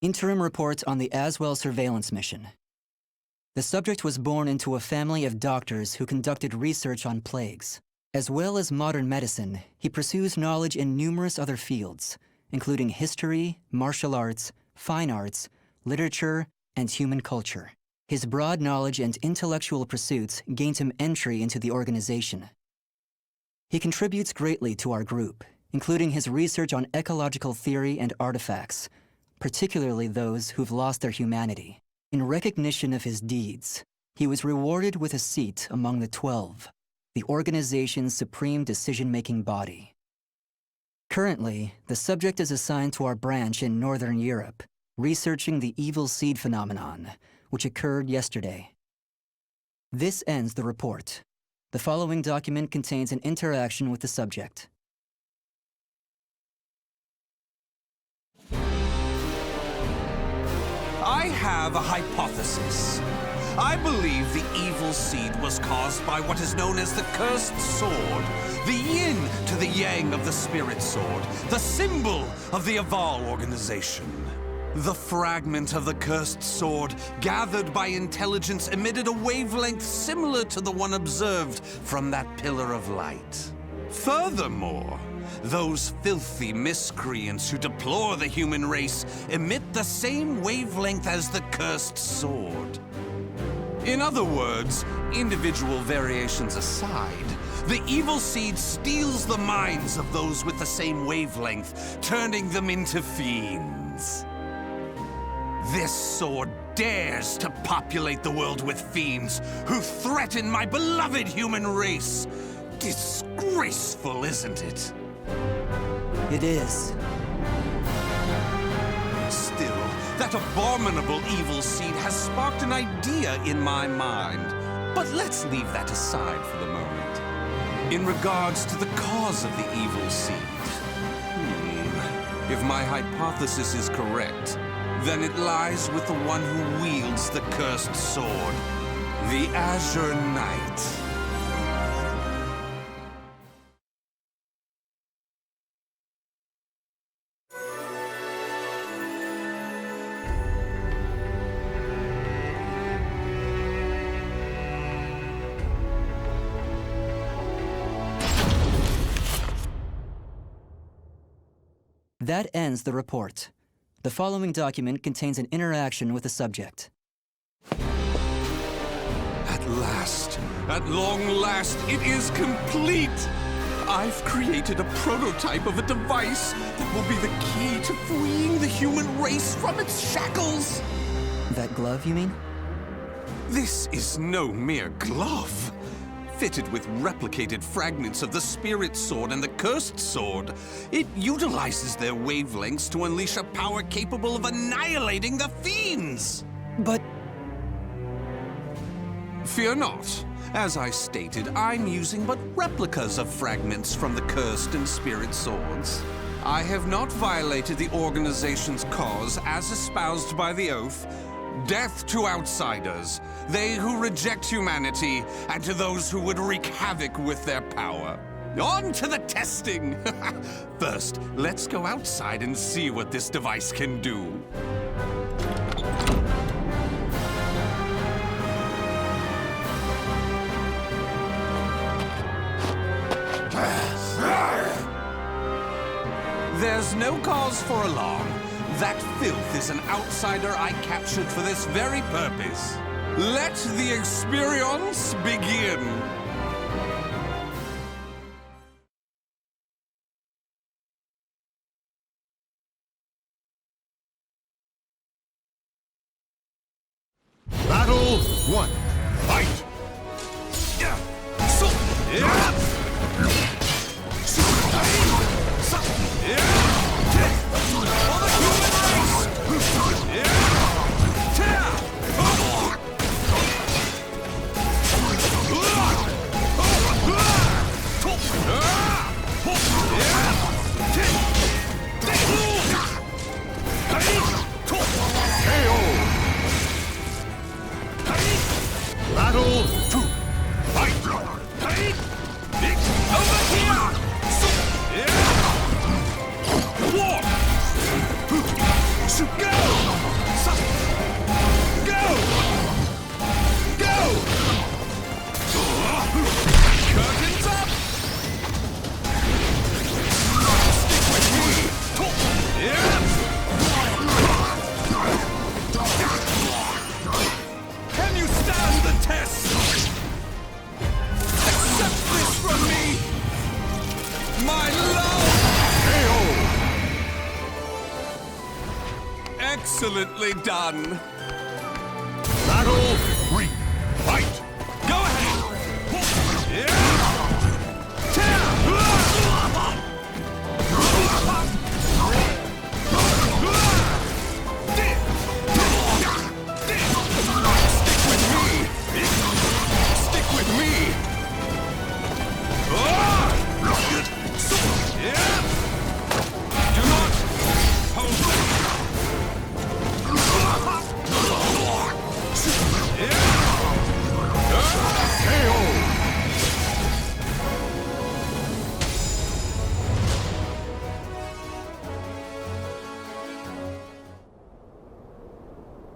Interim report on the Azwel surveillance mission. The subject was born into a family of doctors who conducted research on plagues. As well as modern medicine, he pursues knowledge in numerous other fields, including history, martial arts, fine arts, literature, and human culture. His broad knowledge and intellectual pursuits gained him entry into the organization. He contributes greatly to our group, including his research on ecological theory and artifacts, particularly those who've lost their humanity. In recognition of his deeds, he was rewarded with a seat among the 12, the organization's supreme decision-making body. Currently, the subject is assigned to our branch in Northern Europe, researching the evil seed phenomenon, which occurred yesterday. This ends the report. The following document contains an interaction with the subject. I have a hypothesis. I believe the evil seed was caused by what is known as the cursed sword, the yin to the yang of the spirit sword, the symbol of the Azwel organization. The fragment of the cursed sword, gathered by intelligence, emitted a wavelength similar to the one observed from that pillar of light. Furthermore, those filthy miscreants who deplore the human race emit the same wavelength as the cursed sword. In other words, individual variations aside, the evil seed steals the minds of those with the same wavelength, turning them into fiends. This sword dares to populate the world with fiends who threaten my beloved human race. Disgraceful, isn't it? It is. Still, that abominable evil seed has sparked an idea in my mind. But let's leave that aside for the moment. In regards to the cause of the evil seed, if my hypothesis is correct, then it lies with the one who wields the cursed sword, the Azure Knight. That ends the report. The following document contains an interaction with the subject. At long last, it is complete! I've created a prototype of a device that will be the key to freeing the human race from its shackles! That glove, you mean? This is no mere glove. Fitted with replicated fragments of the spirit sword and the cursed sword, it utilizes their wavelengths to unleash a power capable of annihilating the fiends! But... Fear not. As I stated, I'm using but replicas of fragments from the cursed and spirit swords. I have not violated the organization's cause as espoused by the oath. Death to outsiders, they who reject humanity, and to those who would wreak havoc with their power. On to the testing! First, let's go outside and see what this device can do. There's no cause for alarm. That filth is an outsider I captured for this very purpose. Let the experience begin. Battle 1. Fight! Yeah! Excellently done. Battle 3. Fight! Go ahead. Stick with me. Do not hold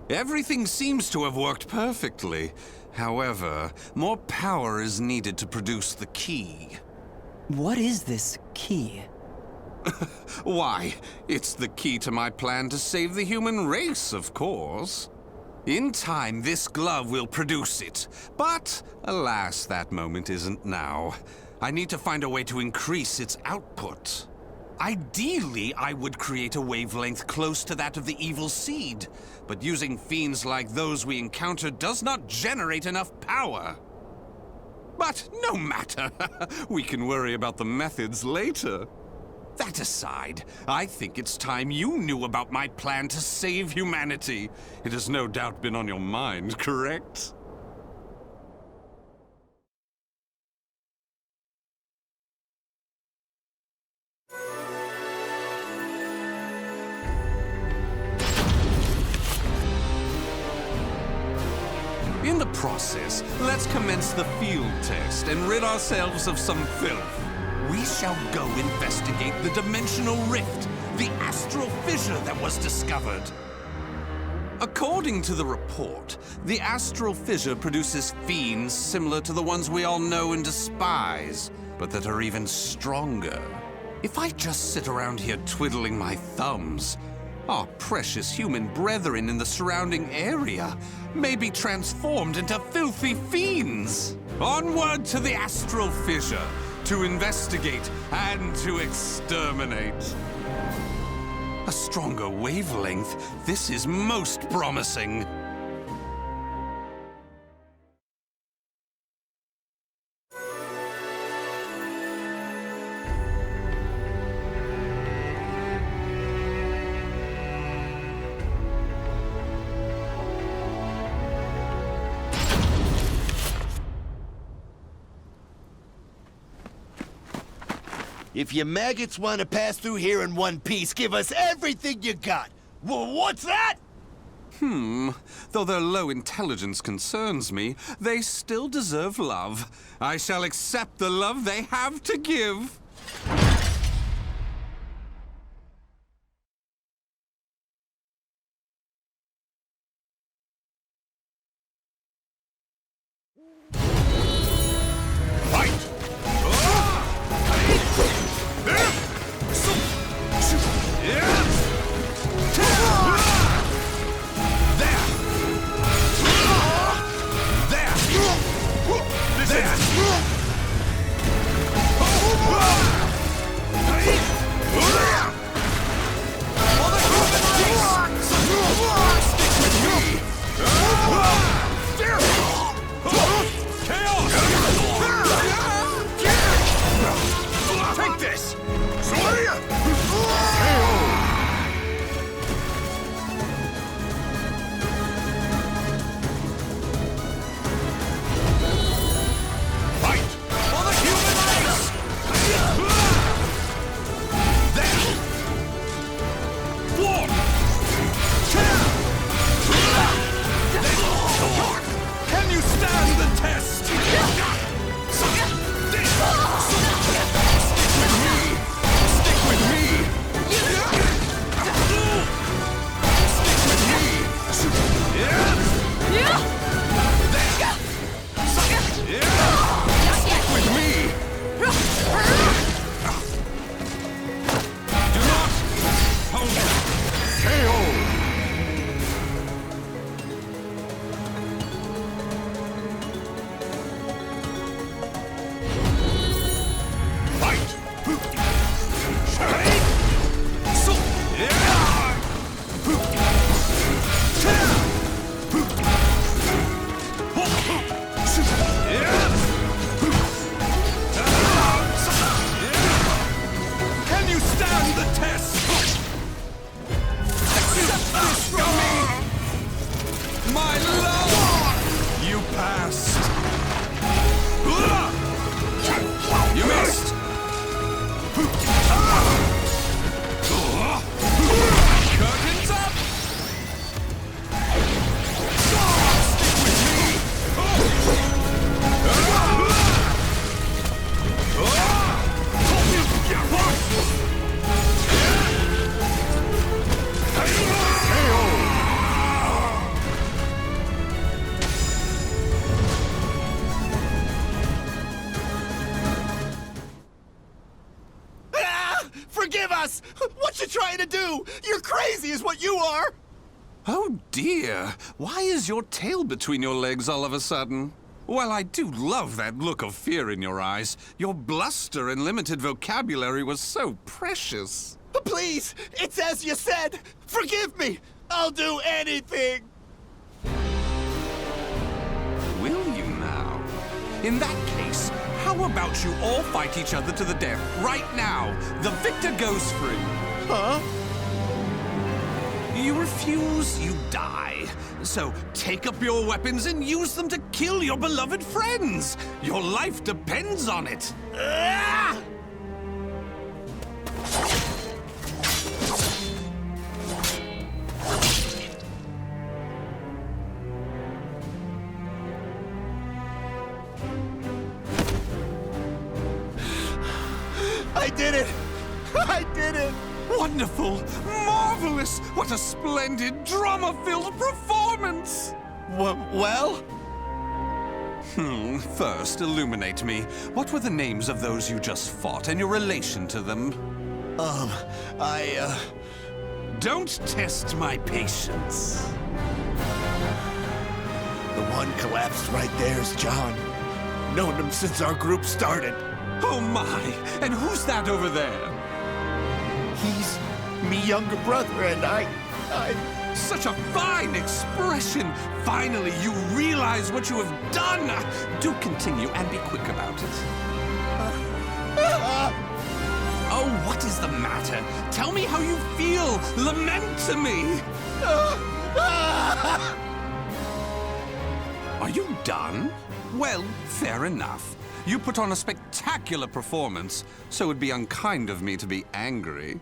Everything seems to have worked perfectly. However, more power is needed to produce the key. What is this key? Why, it's the key to my plan to save the human race, of course. In time, this glove will produce it. But, alas, that moment isn't now. I need to find a way to increase its output. Ideally, I would create a wavelength close to that of the evil seed. But using fiends like those we encountered does not generate enough power. But no matter. We can worry about the methods later. That aside, I think it's time you knew about my plan to save humanity. It has no doubt been on your mind, correct? In the process, let's commence the field test and rid ourselves of some filth. We shall go investigate the dimensional rift, the astral fissure that was discovered. According to the report, the astral fissure produces fiends similar to the ones we all know and despise, but that are even stronger. If I just sit around here twiddling my thumbs, our precious human brethren in the surrounding area may be transformed into filthy fiends. Onward to the astral fissure, to investigate and to exterminate. A stronger wavelength, this is most promising. If you maggots want to pass through here in one piece, give us everything you got. What's that? Though their low intelligence concerns me, they still deserve love. I shall accept the love they have to give. us! What you trying to do? You're crazy is what you are! Oh dear, why is your tail between your legs all of a sudden? Well, I do love that look of fear in your eyes. Your bluster and limited vocabulary was so precious. Please, it's as you said! Forgive me! I'll do anything! Will you now? In that case, how about you all fight each other to the death right now? The victor goes free. Huh? You refuse, you die. So take up your weapons and use them to kill your beloved friends. Your life depends on it. Ah! I did it! I did it! Wonderful! Marvelous! What a splendid, drama-filled performance! Well? First, illuminate me. What were the names of those you just fought and your relation to them? Don't test my patience. The one collapsed right there is John. Known him since our group started. Oh my! And who's that over there? He's me younger brother, and I... Such a fine expression! Finally, you realize what you have done! Do continue and be quick about it. Oh, what is the matter? Tell me how you feel! Lament to me! Are you done? Well, fair enough. You put on a spectacular performance, so it'd be unkind of me to be angry.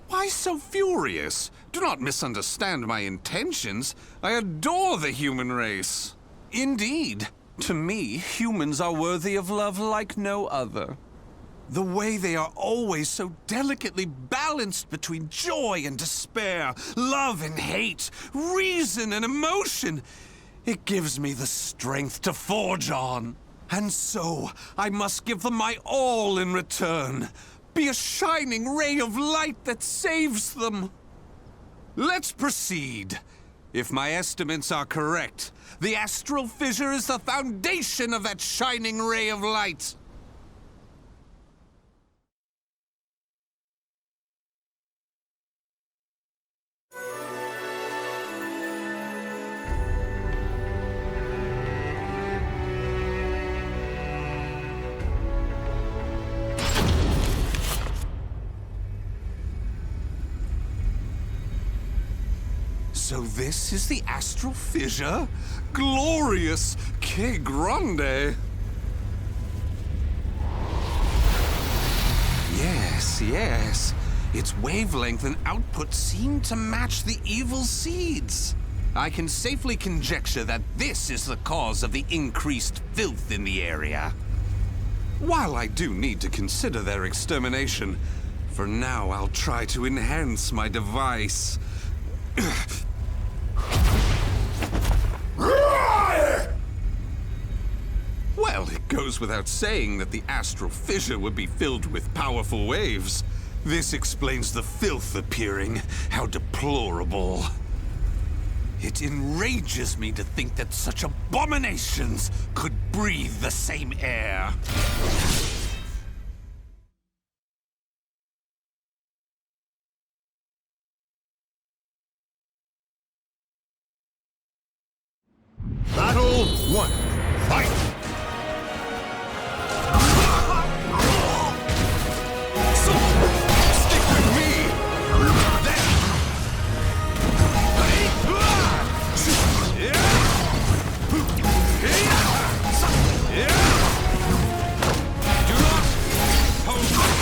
Why so furious? Do not misunderstand my intentions. I adore the human race. Indeed, to me, humans are worthy of love like no other. The way they are always so delicately balanced between joy and despair, love and hate, reason and emotion. It gives me the strength to forge on. And so, I must give them my all in return. Be a shining ray of light that saves them. Let's proceed. If my estimates are correct, the astral fissure is the foundation of that shining ray of light. So this is the astral fissure? Glorious! Que grande! Yes. Its wavelength and output seem to match the evil seeds. I can safely conjecture that this is the cause of the increased filth in the area. While I do need to consider their extermination, for now I'll try to enhance my device. Well, it goes without saying that the astral fissure would be filled with powerful waves. This explains the filth appearing. How deplorable. It enrages me to think that such abominations could breathe the same air. Battle 1. Fight! Stick with me! Do not hold back!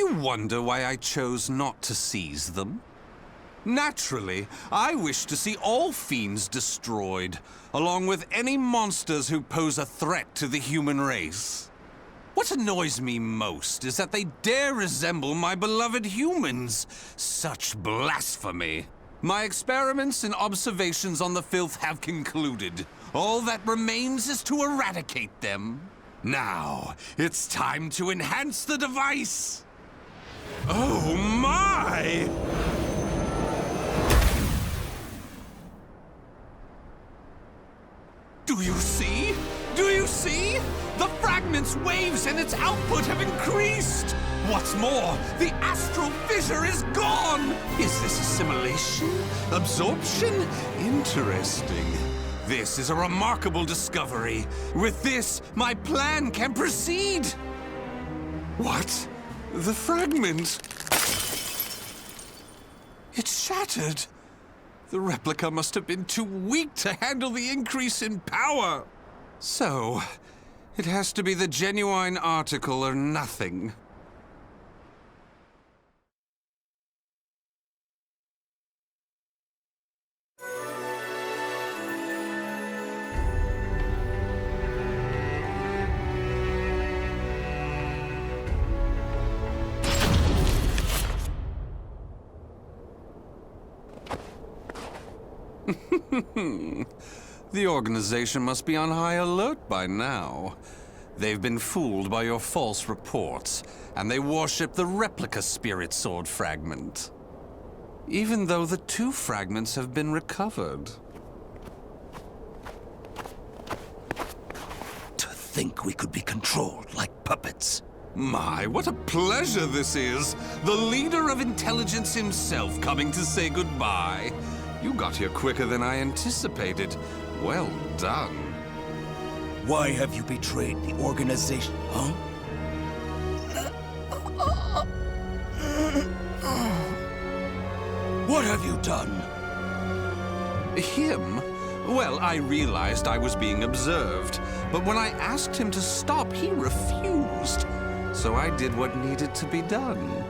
you wonder why I chose not to seize them? Naturally, I wish to see all fiends destroyed, along with any monsters who pose a threat to the human race. What annoys me most is that they dare resemble my beloved humans. Such blasphemy. My experiments and observations on the filth have concluded. All that remains is to eradicate them. Now, it's time to enhance the device. Oh my! Do you see? Do you see? The fragment's waves and its output have increased! What's more, the astral fissure is gone! Is this assimilation? Absorption? Interesting. This is a remarkable discovery. With this, my plan can proceed! What? The fragment? It's shattered! The replica must have been too weak to handle the increase in power. So, it has to be the genuine article or nothing. The organization must be on high alert by now. They've been fooled by your false reports, and they worship the replica spirit sword fragment. Even though the two fragments have been recovered. To think we could be controlled like puppets. My, what a pleasure this is! The leader of intelligence himself coming to say goodbye. You got here quicker than I anticipated. Well done. Why have you betrayed the organization, huh? What have you done? Him? Well, I realized I was being observed, but when I asked him to stop, he refused. So I did what needed to be done.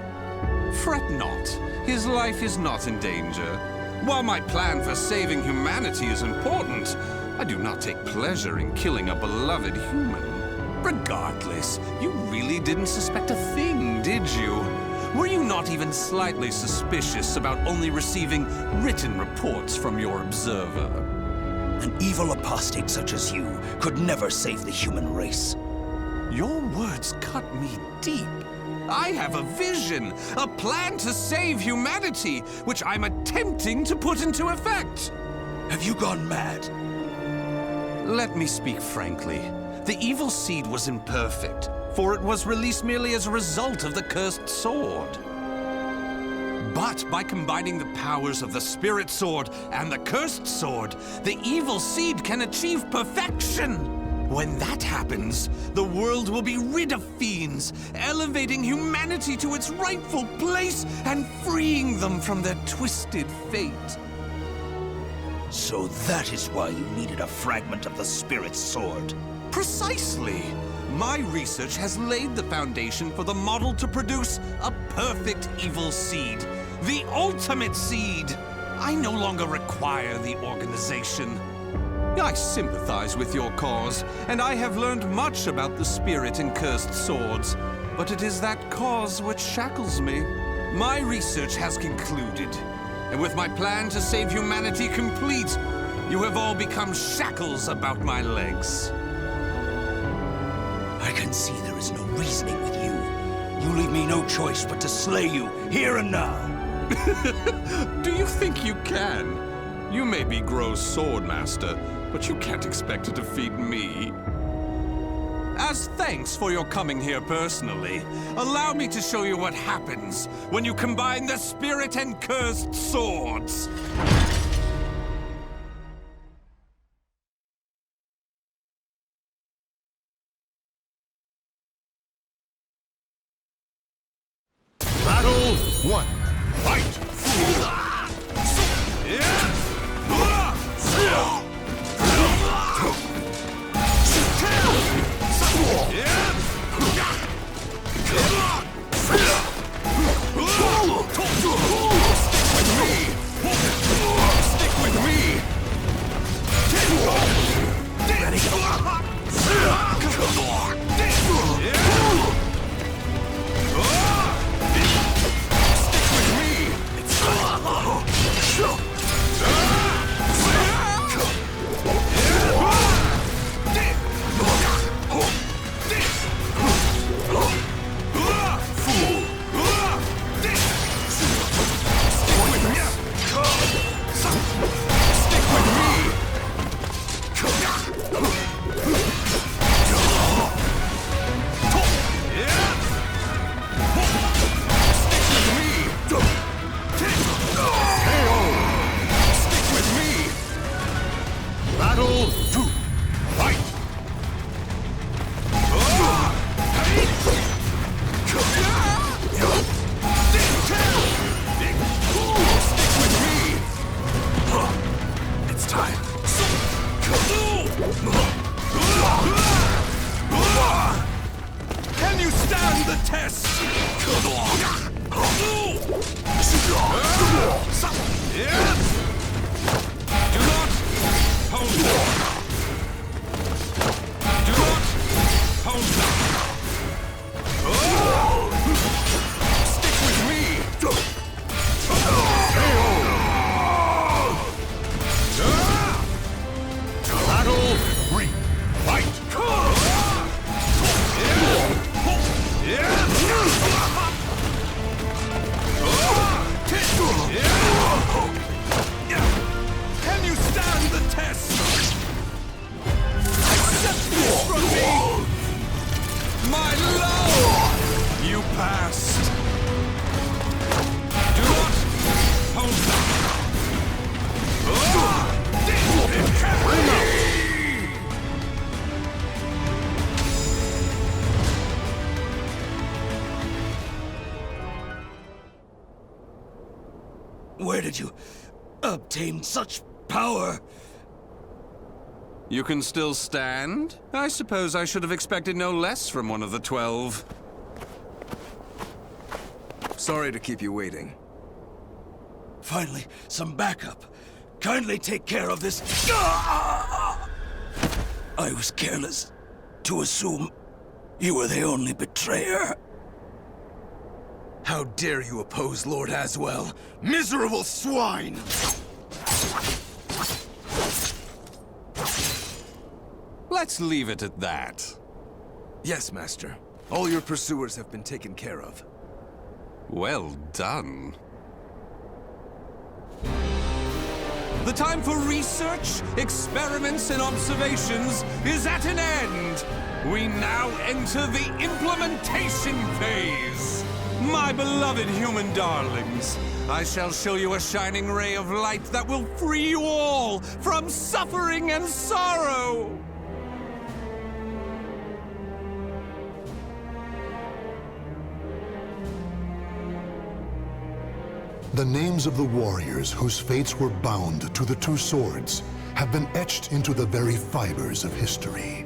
Fret not. His life is not in danger. While my plan for saving humanity is important, I do not take pleasure in killing a beloved human. Regardless, you really didn't suspect a thing, did you? Were you not even slightly suspicious about only receiving written reports from your observer? An evil apostate such as you could never save the human race. Your words cut me deep. I have a vision, a plan to save humanity, which I'm attempting to put into effect. Have you gone mad? Let me speak frankly. The evil seed was imperfect, for it was released merely as a result of the cursed sword. But by combining the powers of the spirit sword and the cursed sword, the evil seed can achieve perfection. When that happens, the world will be rid of fiends, elevating humanity to its rightful place and freeing them from their twisted fate. So that is why you needed a fragment of the spirit sword. Precisely. My research has laid the foundation for the model to produce a perfect evil seed. The ultimate seed. I no longer require the organization. I sympathize with your cause, and I have learned much about the spirit and cursed swords. But it is that cause which shackles me. My research has concluded, and with my plan to save humanity complete, you have all become shackles about my legs. I can see there is no reasoning with you. You leave me no choice but to slay you, here and now. Do you think you can? You may be Gro's swordmaster, but you can't expect to defeat me. As thanks for your coming here personally, allow me to show you what happens when you combine the spirit and cursed swords. Battle 1. Fight! thrust! Do not hold back! Bring out! Where did you obtain such power? You can still stand? I suppose I should have expected no less from one of the 12. Sorry to keep you waiting. Finally, some backup. Kindly take care of this. I was careless to assume you were the only betrayer. How dare you oppose Lord Azwel? Miserable swine! Let's leave it at that. Yes, Master. All your pursuers have been taken care of. Well done. The time for research, experiments, and observations is at an end. We now enter the implementation phase. My beloved human darlings, I shall show you a shining ray of light that will free you all from suffering and sorrow. The names of the warriors whose fates were bound to the two swords have been etched into the very fibers of history.